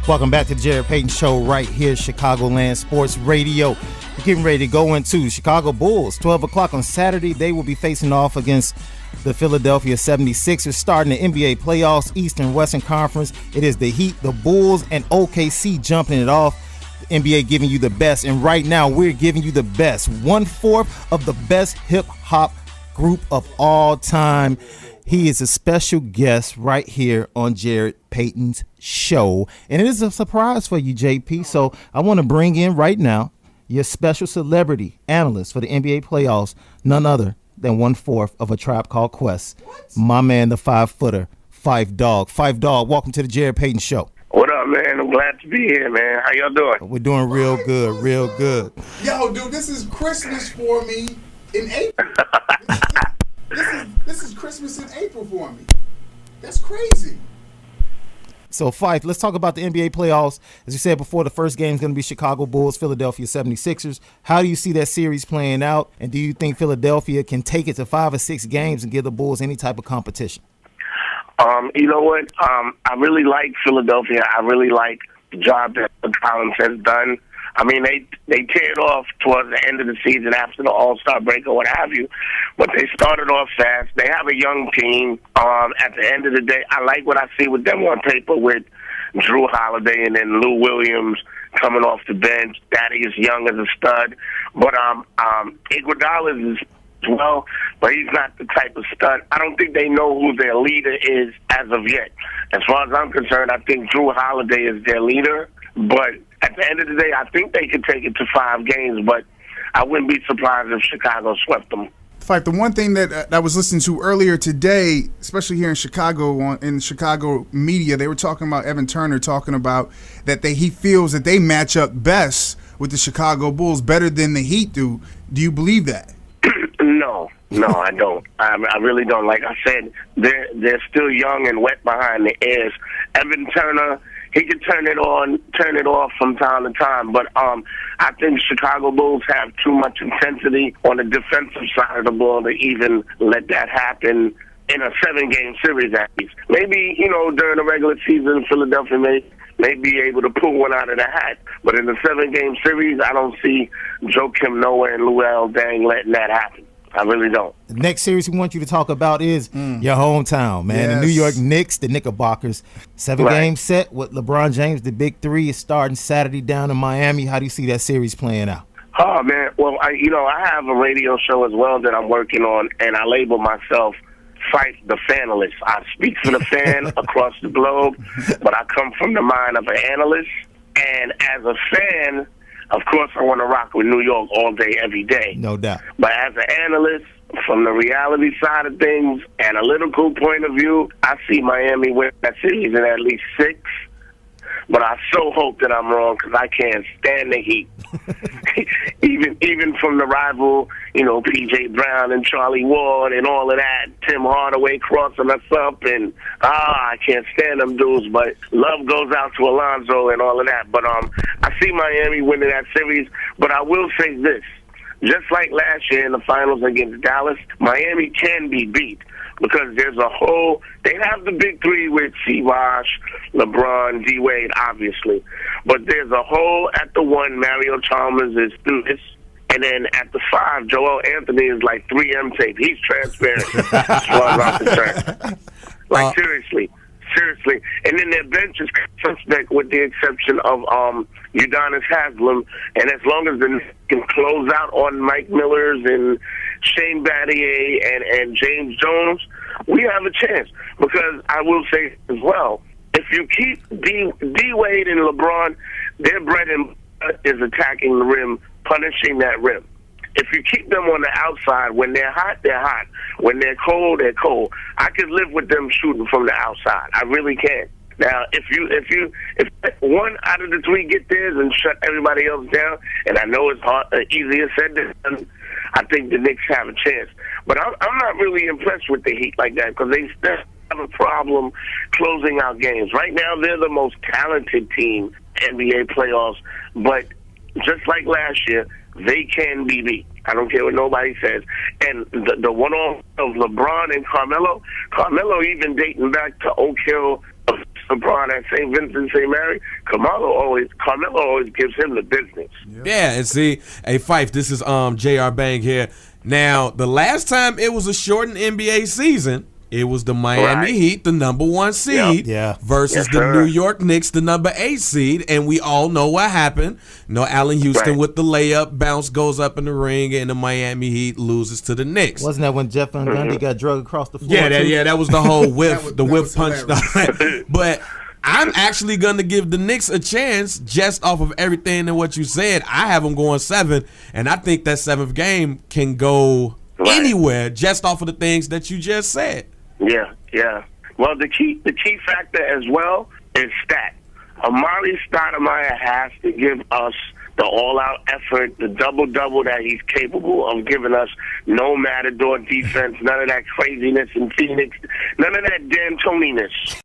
Welcome back to the Jarrett Payton Show right here, Chicagoland Sports Radio. We're getting ready to go into Chicago Bulls. 12 o'clock on Saturday, they will be facing off against the Philadelphia 76ers, starting the NBA playoffs, Eastern Western Conference. It is the Heat, the Bulls, and OKC jumping it off. The NBA giving you the best, and right now we're giving you the best. 1/4 of the best hip-hop group of all time. He is a special guest right here on Jarrett Payton's show. And it is a surprise for you, JP. So I want to bring in right now your special celebrity analyst for the NBA playoffs, none other than 1/4 of A Tribe Called Quest. My man, the 5-footer, Phife Dawg. Phife Dawg, welcome to the Jarrett Payton show. What up, man? I'm glad to be here, man. How y'all doing? We're doing real good, real good. Yo, dude, this is Christmas for me in April. This is Christmas in April for me. That's crazy. So, Phife, let's talk about the NBA playoffs. As you said before, the first game is going to be Chicago Bulls, Philadelphia 76ers. How do you see that series playing out? And do you think Philadelphia can take it to 5 or 6 games and give the Bulls any type of competition? You know what? I really like Philadelphia. I really like the job that Collins has done. I mean, they teared off towards the end of the season after the All-Star break or what have you, but they started off fast. They have a young team. At the end of the day, I like what I see with them on paper with Drew Holiday and then Lou Williams coming off the bench. Thaddeus Young is a stud, but Iguodala is well, but he's not the type of stud. I don't think they know who their leader is as of yet. As far as I'm concerned, I think Drew Holiday is their leader, but at the end of the day, I think they could take it to 5 games, but I wouldn't be surprised if Chicago swept them. Phife, the one thing that I was listening to earlier today, especially here in Chicago, in Chicago media, they were talking about Evan Turner talking about that he feels that they match up best with the Chicago Bulls better than the Heat do. Do you believe that? No, I don't. I really don't. Like I said, they're still young and wet behind the ears. Evan Turner, he can turn it on, turn it off from time to time, but I think Chicago Bulls have too much intensity on the defensive side of the ball to even let that happen in a 7-game series at least. Maybe, during the regular season, Philadelphia may be able to pull one out of the hat, but in the 7-game series, I don't see Joakim Noah and Luol Deng letting that happen. I really don't. The next series we want you to talk about is your hometown, man. Yes. The New York Knicks, the Knickerbockers. 7-game set with LeBron James. The Big Three is starting Saturday down in Miami. How do you see that series playing out? Oh, man. Well, I have a radio show as well that I'm working on, and I label myself Phife the Fanalist. I speak for the fan across the globe, but I come from the mind of an analyst. And as a fan, of course, I want to rock with New York all day, every day. No doubt. But as an analyst, from the reality side of things, analytical point of view, I see Miami win that series in at least 6. But I so hope that I'm wrong because I can't stand the Heat. even from the rival, P.J. Brown and Charlie Ward and all of that, Tim Hardaway crossing us up, and I can't stand them dudes. But love goes out to Alonzo and all of that. But I see Miami winning that series. But I will say this. Just like last year in the finals against Dallas, Miami can be beat because they have the Big Three with C-Bosh, LeBron, D-Wade, obviously. But there's a hole at the 1, Mario Chalmers is through this. And then at the 5, Joel Anthony is like 3M tape. He's transparent as far as I'm concerned. Like, seriously. And then their bench is suspect with the exception of Udonis Haslem. And as long as the Knicks can close out on Mike Millers and Shane Battier and James Jones, we have a chance. Because I will say as well, if you keep D-Wade and LeBron, their bread and butter is attacking the rim, punishing that rim. If you keep them on the outside, when they're hot, they're hot. When they're cold, they're cold. I could live with them shooting from the outside. I really can. Now, if 1 out of the 3 get theirs and shut everybody else down, and I know it's hard, easier said than done, I think the Knicks have a chance. But I'm not really impressed with the Heat like that because they still have a problem closing out games. Right now, they're the most talented team in NBA playoffs, but just like last year, they can be beat. I don't care what nobody says. And the one-off of LeBron and Carmelo even dating back to Oak Hill LeBron at St. Vincent St. Mary, Carmelo always gives him the business. Yeah, and see, hey Phife, this is J.R. Bang here. Now, the last time it was a shortened NBA season, it was the Miami Heat, the number 1 seed, versus the New York Knicks, the number 8 seed, and we all know what happened. Allen Houston with the layup, bounce goes up in the ring, and the Miami Heat loses to the Knicks. Wasn't that when Jeff Van Gundy got drugged across the floor? Yeah, that was the whole whiff, whiff punch. hilarious. But I'm actually going to give the Knicks a chance just off of everything and what you said. I have them going 7, and I think that 7th game can go anywhere just off of the things that you just said. Yeah. Well, the key factor as well is stat. Amari Stoudemire has to give us the all-out effort, the double-double that he's capable of giving us. No Matador defense, none of that craziness in Phoenix, none of that D'Antoniness.